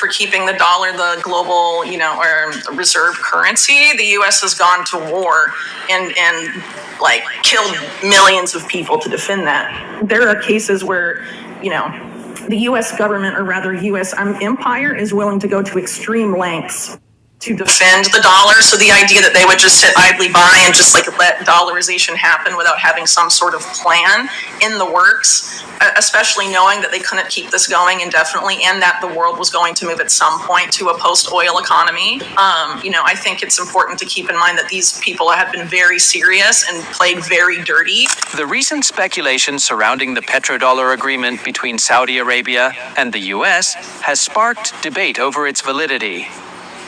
for keeping the dollar the global, or reserve currency. The U.S. has gone to war and like killed millions of people to defend that. There are cases where, the U.S. government, or rather U.S. empire, is willing to go to extreme lengths to defend the dollar. So the idea that they would just sit idly by and just like let dollarization happen without having some sort of plan in the works, especially knowing that they couldn't keep this going indefinitely and that the world was going to move at some point to a post-oil economy. I think it's important to keep in mind that these people have been very serious and played very dirty. The recent speculation surrounding the petrodollar agreement between Saudi Arabia and the U.S. has sparked debate over its validity.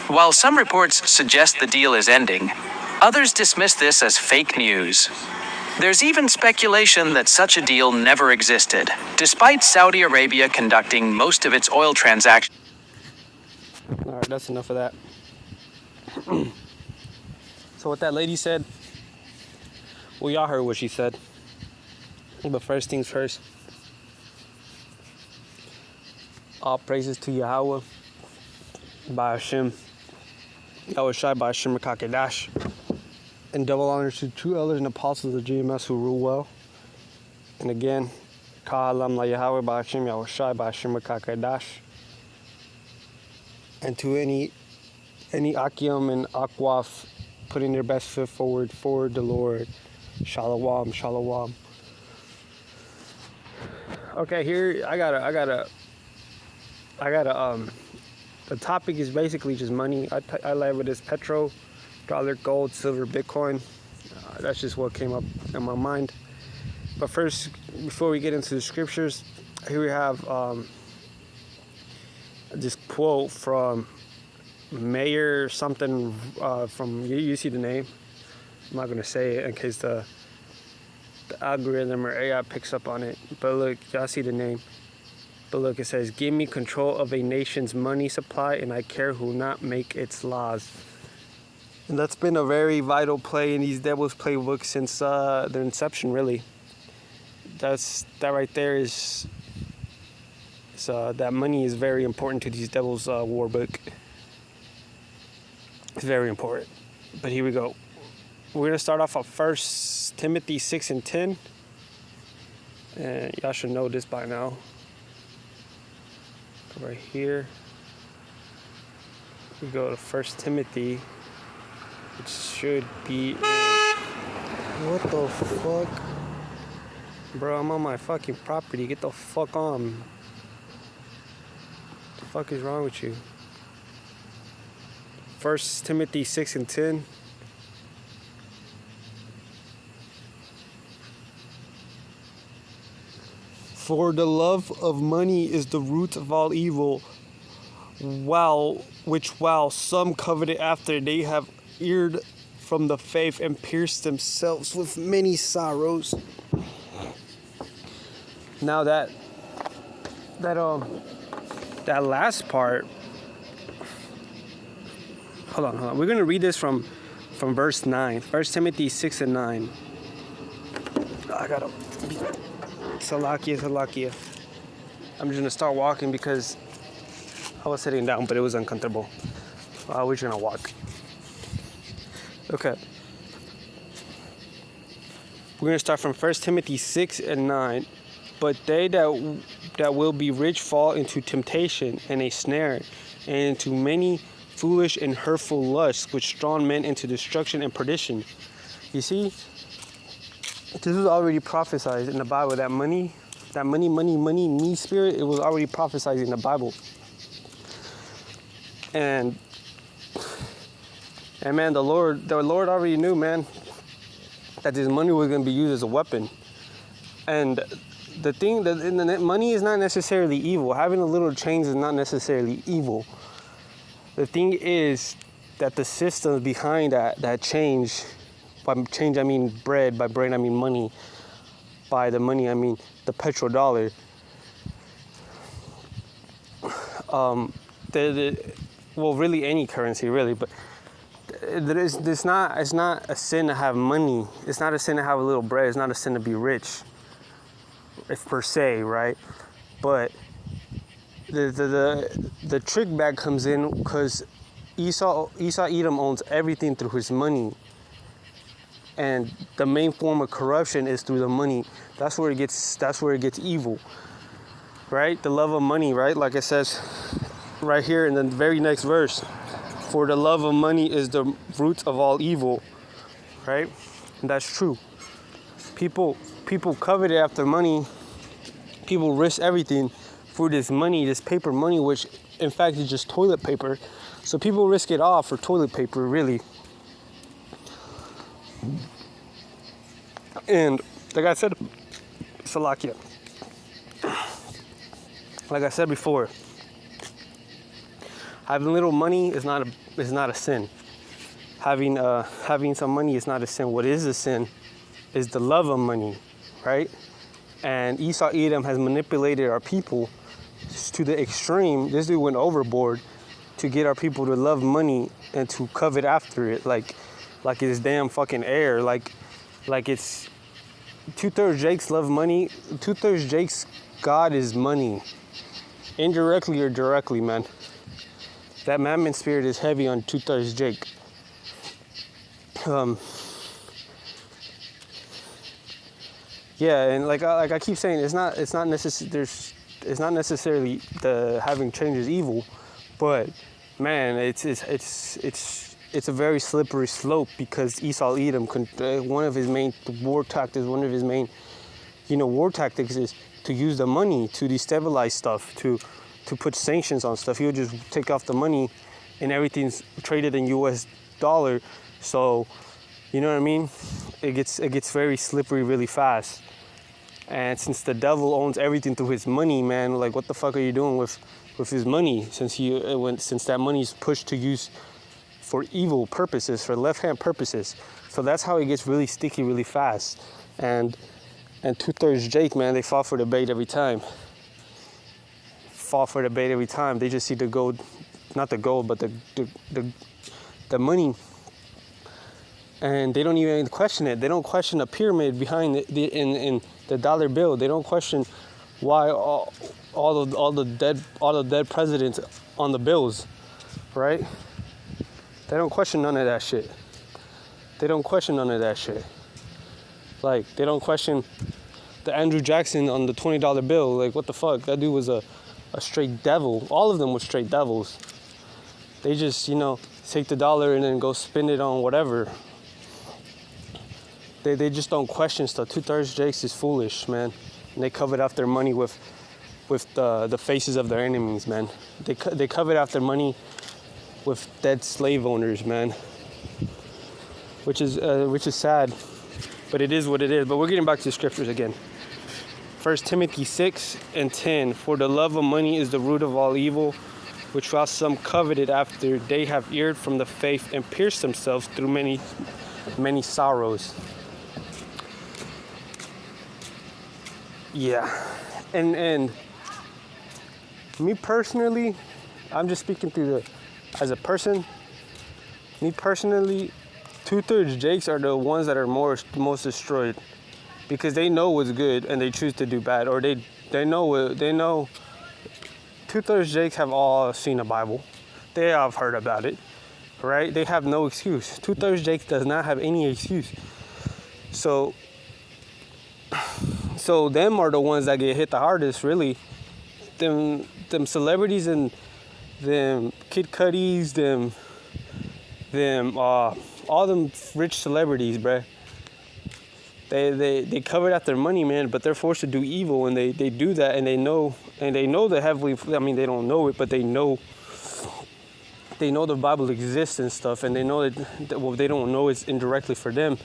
While some reports suggest the deal is ending, others dismiss this as fake news. There's even speculation that such a deal never existed, despite Saudi Arabia conducting most of its oil transactions. All right, that's enough of that. So what that lady said, well, y'all heard what she said. But first things first, all praises to Yahweh, by Hashem, Yahushai, by Hashem Kakedash, and double honors to two elders and apostles of GMS who rule well. And again, Ka'alam La Yahweh, by Hashem, Yahushai, by Hashem Kakedash, and to any Akim and Akwaf putting their best foot forward for the Lord. Shalom, shalom. Okay, here I gotta the topic is basically just money. I label this petro, dollar, gold, silver, Bitcoin. That's just what came up in my mind. But first, before we get into the scriptures, here we have this quote from Mayor something from, you see the name. I'm not gonna say it in case the algorithm or AI picks up on it. But look, y'all see the name. But look, it says, "Give me control of a nation's money supply, and I care who not make its laws." And that's been a very vital play in these Devils playbooks since their inception, really. That right there is that money is very important to these Devils war book. It's very important. But here we go. We're gonna start off at 1 Timothy 6:10, and y'all should know this by now. Right here, we go to 1 Timothy, which should be. What the fuck, bro? I'm on my fucking property. Get the fuck on. What the fuck is wrong with you? 1 Timothy 6:10. For the love of money is the root of all evil, while some coveted after, they have erred from the faith and pierced themselves with many sorrows. Now that last part, hold on. We're gonna read this from verse 9. 1 Timothy 6:9. I gotta. Salakia. I'm just gonna start walking because I was sitting down, but it was uncomfortable. We're just gonna walk. Okay. We're gonna start from 1 Timothy 6:9. But they that will be rich fall into temptation and a snare, and into many foolish and hurtful lusts, which draw men into destruction and perdition. You see? This was already prophesied in the Bible. That money, me spirit, it was already prophesied in the Bible. And man, the Lord already knew, man, that this money was going to be used as a weapon. And the thing that money is not necessarily evil. Having a little change is not necessarily evil. The thing is that the systems behind that change. By change, I mean bread. By bread, I mean money. By the money, I mean the petrodollar. Well, really any currency, really. But it's not a sin to have money. It's not a sin to have a little bread. It's not a sin to be rich, if per se, right? But the trick back comes in because Esau Edom owns everything through his money, and the main form of corruption is through the money. That's where it gets evil, right? The love of money, right? Like it says right here in the very next verse, for the love of money is the root of all evil, right? And that's true. People covet after money. People risk everything for this money, this paper money, which in fact is just toilet paper. So people risk it all for toilet paper, really. And like I said, Salakia, like I said before, having little money is not a sin. Having some money is not a sin. What is a sin is the love of money, right? And Esau Edom has manipulated our people to the extreme. This dude went overboard to get our people to love money and to covet after it, like it's damn fucking air, like it's 2/3 Jakes love money. 2/3 Jakes God is money, indirectly or directly, man. That mammon spirit is heavy on 2/3 Jake. Yeah, and like I keep saying, it's not necessarily the having change is evil, but man, it's a very slippery slope, because Esau Edom, one of his main war tactics is to use the money to destabilize stuff, to put sanctions on stuff. He would just take off the money, and everything's traded in U.S. dollar. So, you know what I mean? It gets very slippery really fast. And since the devil owns everything through his money, man, like what the fuck are you doing with his money? Since that money is pushed to use for evil purposes, for left-hand purposes. So that's how it gets really sticky really fast. And 2/3 Jake, man, they fall for the bait every time. They just see the gold, not the gold, but the money. And they don't even question it. They don't question the pyramid behind in the dollar bill. They don't question why all the dead presidents on the bills, right? They don't question none of that shit. Like, they don't question the Andrew Jackson on the $20 bill. Like, what the fuck? That dude was a straight devil. All of them were straight devils. They just, take the dollar and then go spend it on whatever. They just don't question stuff. 2/3 Jakes is foolish, man. And they covet after money with the faces of their enemies, man. They covet after money with dead slave owners, man. Which is sad, but it is what it is. But we're getting back to the scriptures again. 1 Timothy 6:10. For the love of money is the root of all evil, which while some coveted after, they have erred from the faith and pierced themselves through many sorrows. Yeah, and me personally, I'm just speaking as a person. Me personally, 2/3 Jakes are the ones that are most destroyed, because they know what's good and they choose to do bad, or they know. 2/3 Jakes have all seen the Bible. They have heard about it, right? They have no excuse. 2/3 Jakes does not have any excuse. So them are the ones that get hit the hardest, really. Them celebrities and them Kid Cudis, all them rich celebrities, bruh. They covered out their money, man, but they're forced to do evil, and they do that, and they know the heavenly. I mean, they don't know it, but they know the Bible exists and stuff, and they know that well, they don't know it's indirectly for them.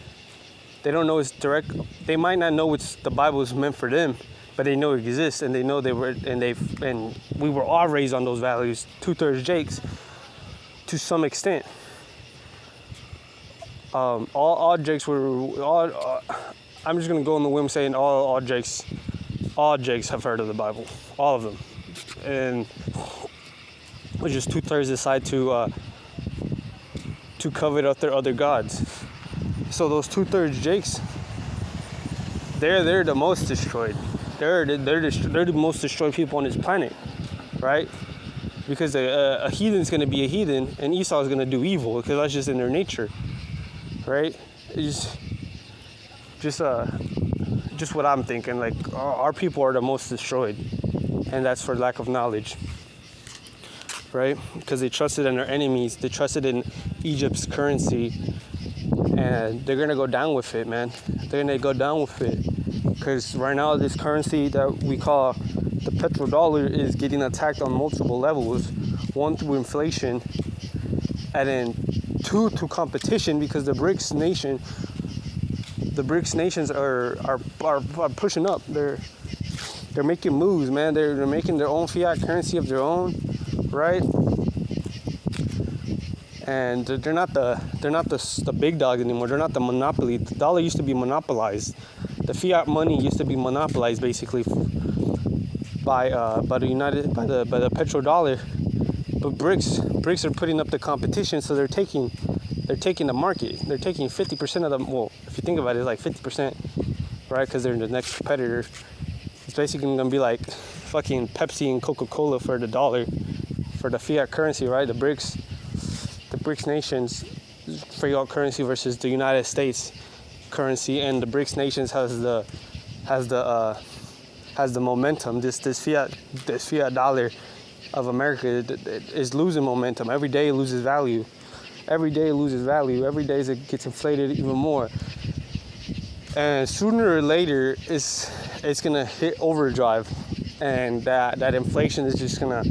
They don't know it's direct. They might not know the Bible is meant for them, but they know it exists, and they know and we were all raised on those values. 2/3 Jakes, to some extent. All Jakes were I'm just gonna go on the whim saying all Jakes have heard of the Bible, all of them, and it's just 2/3 decide to covet up their other gods. So those 2/3 Jakes, they're the most destroyed. They're the most destroyed people on this planet. right? Because a heathen's going to be a heathen, and Esau is going to do evil, because that's just in their nature, right? It's just what I'm thinking. Like, our people are the most destroyed, and that's for lack of knowledge, right? Because they trusted in their enemies, they trusted in Egypt's currency, and they're gonna go down with it, man. They're gonna go down with it, because right now this currency that we call the petrodollar is getting attacked on multiple levels. One, through inflation, and then two, through competition, because the BRICS nations are pushing up. They're making moves, man. They're making their own fiat currency of their own, right? And they're not the big dog anymore. They're not the monopoly. The dollar used to be monopolized. The fiat money used to be monopolized basically by the petrodollar. But BRICS are putting up the competition, so they're taking the market. They're taking 50% of them. Well, if you think about it, it's like 50%, right? Because they're the next competitor. It's basically gonna be like fucking Pepsi and Coca-Cola for the dollar, for the fiat currency, right? The BRICS nations fiat currency versus the United States currency, and the BRICS nations has the momentum. This fiat dollar of America is losing momentum. Every day it loses value. Every day it loses value. Every day it gets inflated even more. And sooner or later, it's gonna hit overdrive, and that inflation is just gonna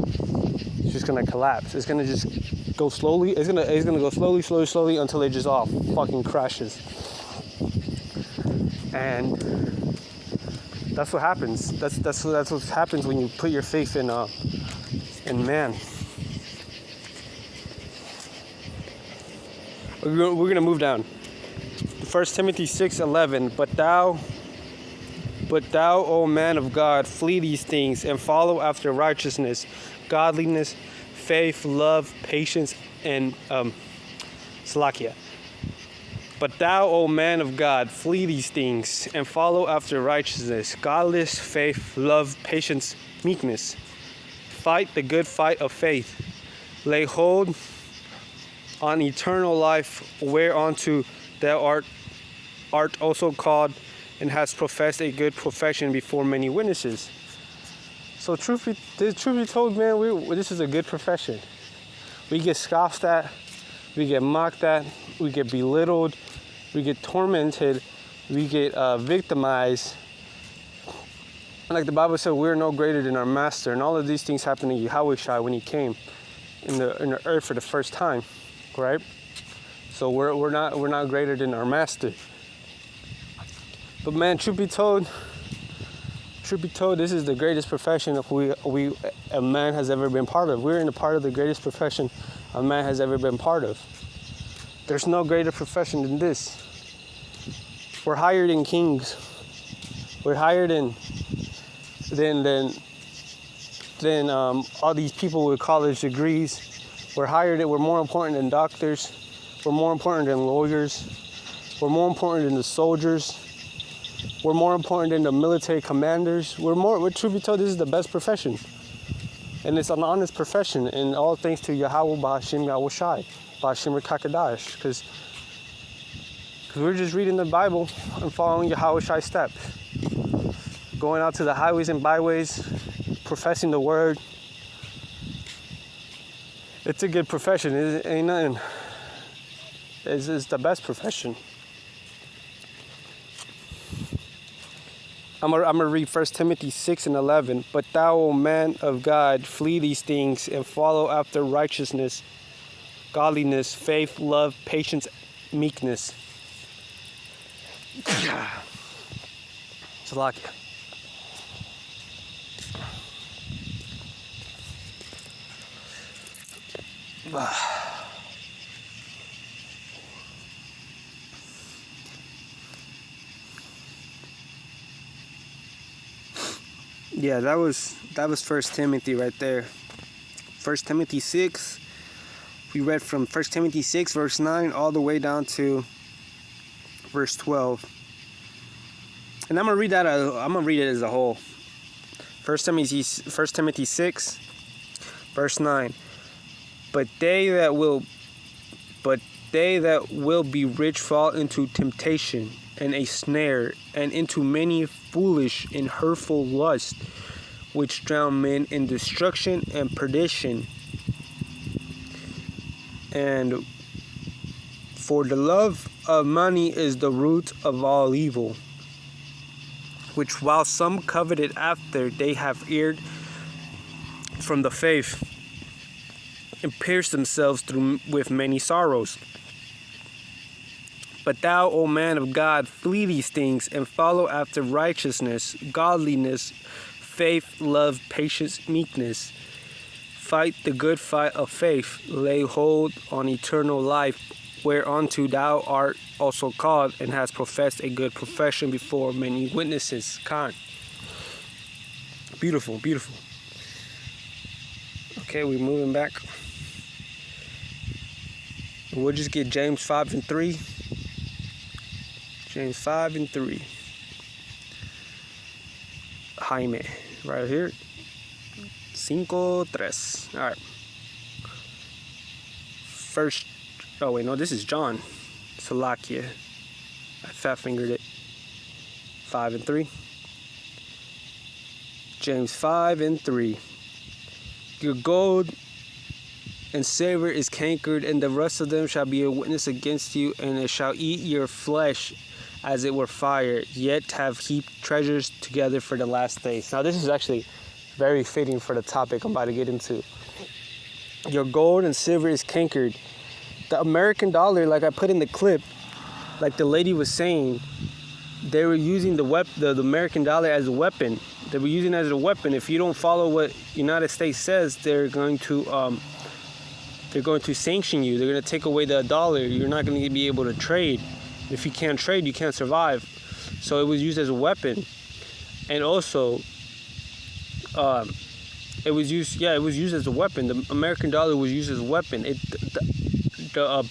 collapse. It's gonna just go slowly. It's gonna go slowly until it just all fucking crashes. And that's what happens. That's what happens when you put your faith in man. We're gonna move down. 1 Timothy 6:11. But thou, O man of God, flee these things and follow after righteousness, godliness, faith, love, patience, and Salakia. But thou, O man of God, flee these things and follow after righteousness, godliness, faith, love, patience, meekness. Fight the good fight of faith. Lay hold on eternal life, whereunto thou art also called, and hast professed a good profession before many witnesses. So truth be told, man, this is a good profession. We get scoffed at, we get mocked at, we get belittled, we get tormented, we get victimized. And like the Bible said, we're no greater than our master. And all of these things happened to Yahweh when he came in the earth for the first time, right? So we're not greater than our master. But man, truth be told, this is the greatest profession a man has ever been part of. We're in a part of the greatest profession a man has ever been part of. There's no greater profession than this. We're higher than kings. We're higher than all these people with college degrees. We're more important than doctors. We're more important than lawyers. We're more important than the soldiers. We're more important than the military commanders. Truth be told, this is the best profession. And it's an honest profession. And all thanks to Yahweh Ba'Hashem Yahushai, Ba'Hashem Rekakadash. Because we're just reading the Bible and following Yahushai's steps. Going out to the highways and byways, professing the word. It's a good profession. It ain't nothing. It's the best profession. I'm gonna read 1 Timothy 6:11. But thou, O man of God, flee these things and follow after righteousness, godliness, faith, love, patience, meekness. Salakia. Yeah, that was 1 Timothy right there. 1 Timothy 6. We read from 1 Timothy 6 verse 9 all the way down to verse 12. And I'm gonna read it as a whole. 1 Timothy 6 Verse 9. But they that will be rich fall into temptation and a snare, and into many foolish and hurtful lusts, which drown men in destruction and perdition. And for the love of money is the root of all evil, which while some coveted after, they have erred from the faith, and pierced themselves through with many sorrows. But thou, O man of God, flee these things, and follow after righteousness, godliness, faith, love, patience, meekness. Fight the good fight of faith, lay hold on eternal life, whereunto thou art also called, and hast professed a good profession before many witnesses. Khan. Beautiful, beautiful. Okay, we're moving back. We'll just get James 5 and 3. James 5 and 3. Jaime, right here. 5:3. All right. First. Oh wait, no, this is John. Salakia. I fat fingered it. 5 and 3. James 5 and 3. Your gold and silver is cankered, and the rest of them shall be a witness against you, and it shall eat your flesh as it were fire, yet have heaped treasures together for the last days. Now this is actually very fitting for the topic I'm about to get into. Your gold and silver is cankered. The American dollar, like I put in the clip, like the lady was saying, they were using the American dollar as a weapon. They were using it as a weapon. If you don't follow what United States says, they're going to sanction you. They're going to take away the dollar. You're not going to be able to trade. If you can't trade, you can't survive. So it was used as a weapon. And also, it was used as a weapon. The American dollar was used as a weapon.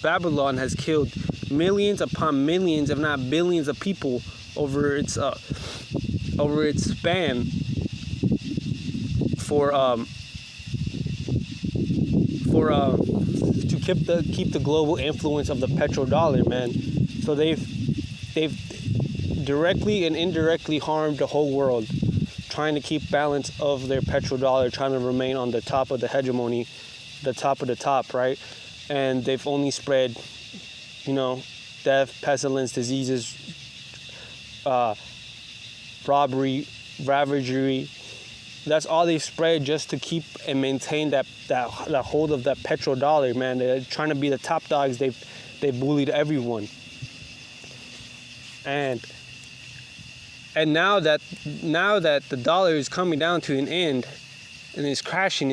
Babylon has killed millions upon millions, if not billions, of people over its span to keep the global influence of the petrodollar, man. So they've directly and indirectly harmed the whole world, trying to keep balance of their petrodollar, trying to remain on the top of the hegemony, the top of the top, right? And they've only spread, death, pestilence, diseases, robbery, ravagery. That's all they've spread just to keep and maintain that hold of that petrodollar, man. They're trying to be the top dogs. They bullied everyone. And now that the dollar is coming down to an end, and it's crashing,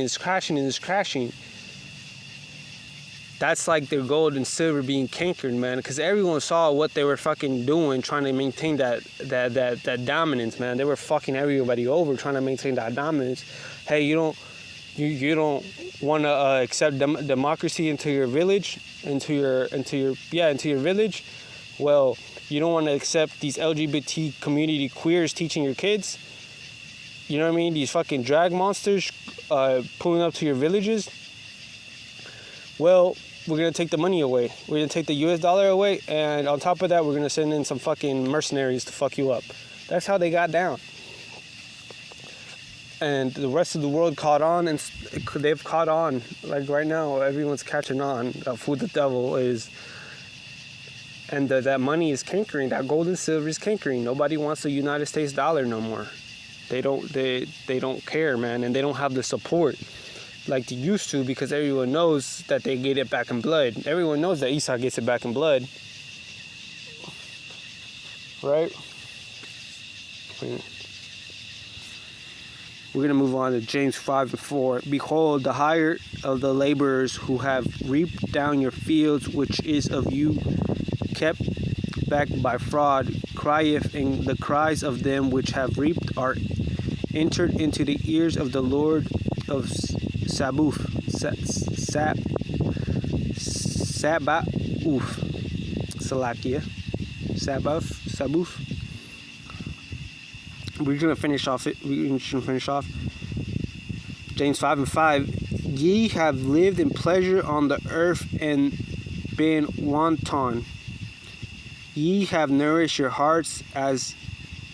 that's like their gold and silver being cankered, man. Because everyone saw what they were fucking doing, trying to maintain that dominance, man. They were fucking everybody over, trying to maintain that dominance. Hey, you don't want to accept democracy into your village, into your village. Well, you don't want to accept these LGBT community queers teaching your kids. You know what I mean? These fucking drag monsters pulling up to your villages. Well, we're going to take the money away. We're going to take the US dollar away. And on top of that, we're going to send in some fucking mercenaries to fuck you up. That's how they got down. And the rest of the world caught on. And they've caught on. Like right now, everyone's catching on of who the devil is. And that money is cankering. That gold and silver is cankering. Nobody wants the United States dollar no more. They don't care, man. And they don't have the support like they used to, because everyone knows that they get it back in blood. Everyone knows that Esau gets it back in blood. Right? We're going to move on to James 5 and 4. Behold, the hire of the laborers who have reaped down your fields, which is of you kept back by fraud, crieth, and the cries of them which have reaped are entered into the ears of the Lord of Sabaoth. Salakia. Sabaoth. We're going to finish off. James 5 and 5. Ye have lived in pleasure on the earth and been wanton. Ye have nourished your hearts as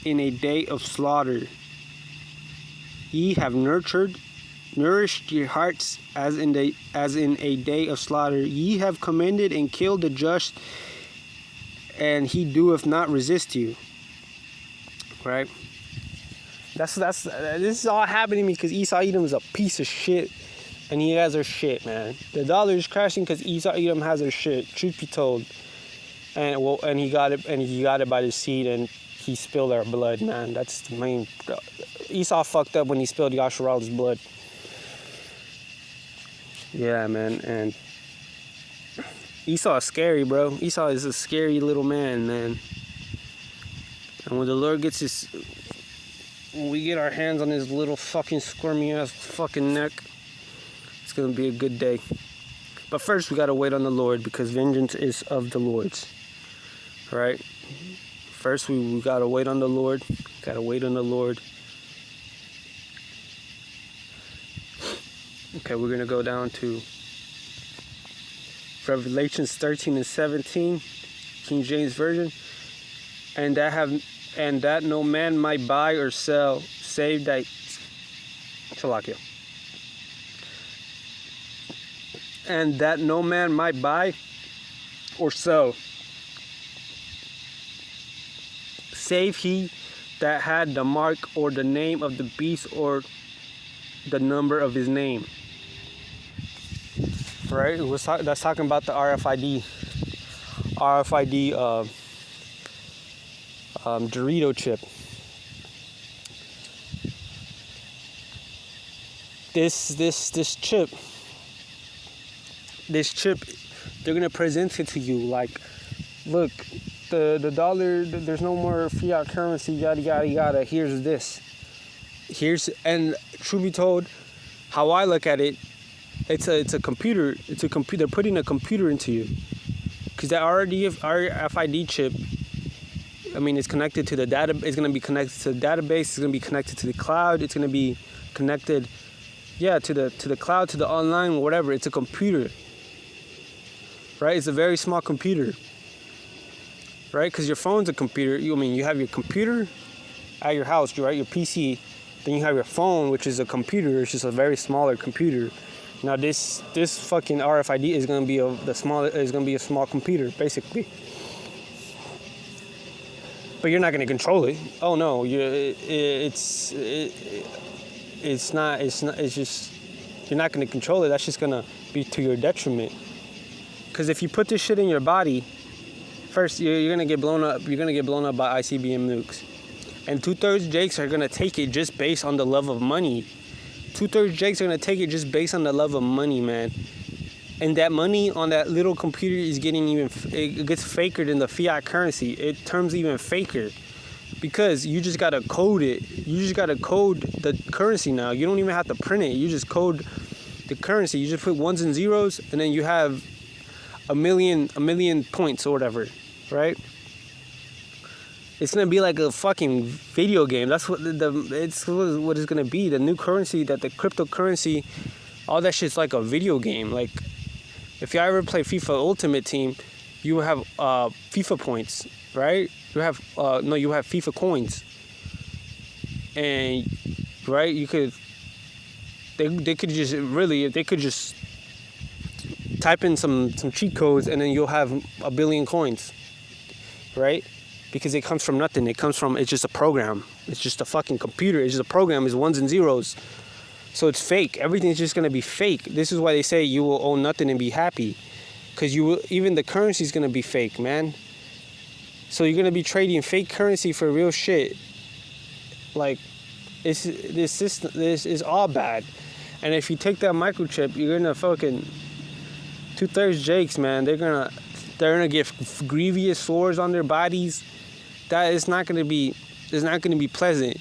in a day of slaughter. Ye have nourished your hearts as in a day of slaughter. Ye have commended and killed the just, and he doeth not resist you. Right? This is all happening because Esau Edom is a piece of shit, and he has their shit, man. The dollar is crashing because Esau Edom has their shit. Truth be told, and he got it by the seed, and he spilled our blood, man. That's the main. Esau fucked up when he spilled Yasharal's blood. Yeah, man, and Esau is scary, bro. Esau is a scary little man, man. And when the Lord gets when we get our hands on his little fucking squirmy ass fucking neck, it's gonna be a good day. But first, we gotta wait on the Lord, because vengeance is of the Lord's. Right? First, we gotta wait on the Lord. Gotta wait on the Lord. Okay, we're gonna go down to Revelations 13 and 17, King James Version. And that no man might buy or sell, save that Shalakia. And that no man might buy or sell, save he that had the mark or the name of the beast or the number of his name. Right? That's talking about the R.F.I.D. Dorito chip. This chip, they're gonna present it to you like, look, the dollar, there's no more fiat currency, yada yada yada. Here's this. And truth be told, how I look at it, it's a computer. They're putting a computer into you, because that R.F.I.D chip, I mean, it's connected to the data. It's going to be connected to the database. It's going to be connected to the cloud. It's going to be connected, to the cloud, to the online, whatever. It's a computer, right? It's a very small computer, right? Because your phone's a computer. You have your computer at your house, right? Your PC. Then you have your phone, which is a computer. It's just a very smaller computer. Now this fucking R.F.I.D is going to be a small computer, basically. But you're not going to control it. Oh no, it's just, you're not going to control it. That's just going to be to your detriment. Because if you put this shit in your body, first you're going to get blown up. You're going to get blown up by ICBM nukes. And 2/3 Jakes are going to take it just based on the love of money. 2/3 Jakes are going to take it just based on the love of money, man. And that money on that little computer is it gets faker than the fiat currency. It turns even faker, because you just gotta code it. You just gotta code the currency now. You don't even have to print it. You just code the currency. You just put ones and zeros, and then you have a million points or whatever, right? It's gonna be like a fucking video game. That's what what it's gonna be. The new currency, the cryptocurrency, all that shit's like a video game. Like, if you ever play FIFA Ultimate Team, you have FIFA points, right? You have FIFA coins, and right, they could just type in some cheat codes, and then you'll have 1 billion coins, right? Because it comes from nothing. It's just a program. It's just a fucking computer. It's just a program. It's ones and zeros. So it's fake. Everything's just going to be fake. This is why they say you will own nothing and be happy. Because even the currency is going to be fake, man. So you're going to be trading fake currency for real shit. Like, this is all bad. And if you take that microchip, you're going to fucking 2/3 Jakes, man. They're going to get grievous sores on their bodies. That is not going to be pleasant.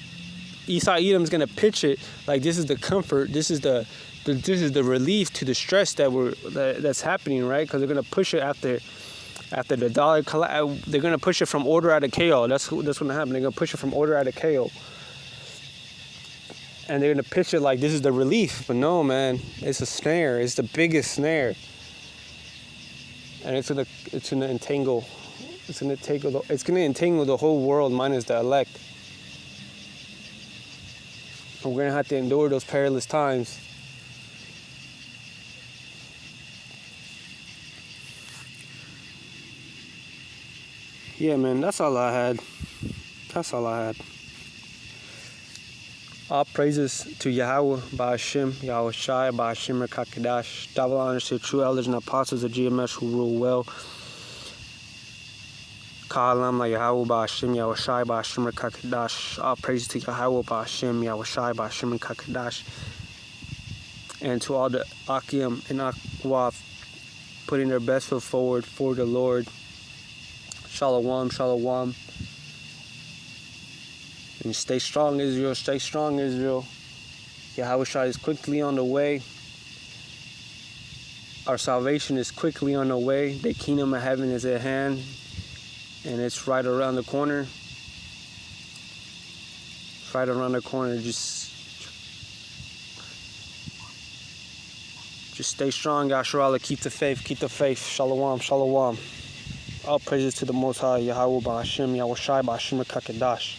Esau Edom's gonna pitch it like this is the comfort, this is the relief to the stress that's happening, right? Because they're gonna push it after the dollar collapse. They're gonna push it from order out of chaos. That's what's gonna happen. They're gonna push it from order out of chaos. And they're gonna picture like this is the relief, but no, man, it's a snare. It's the biggest snare, and it's gonna entangle the whole world minus the elect. And we're gonna have to endure those perilous times. Yeah, man, that's all I had. All praises to Yahweh, Ba'ashim, Yahweh Shai, Ba'ashim Rekakadash. Double honors to the true elders and apostles of GMS who rule well. Ka'alam la Yahweh, Ba'ashim, Yahweh Shai, Ba'ashim Rekakadash. All praises to Yahweh, Ba'ashim, Yahweh Shai, Ba'ashim Rekakadash. And to all the Akim and Akwaf putting their best foot forward for the Lord. Shalom, shalom. And stay strong, Israel. Stay strong, Israel. Yahweh Shai is quickly on the way. Our salvation is quickly on the way. The kingdom of heaven is at hand. And it's right around the corner. It's right around the corner. Just stay strong, Yahshua. Keep the faith. Keep the faith. Shalom, shalom. All praises to the Most High, Yahweh Ba'ashim, Yahweh Shai Ba'ashim Rekakadash.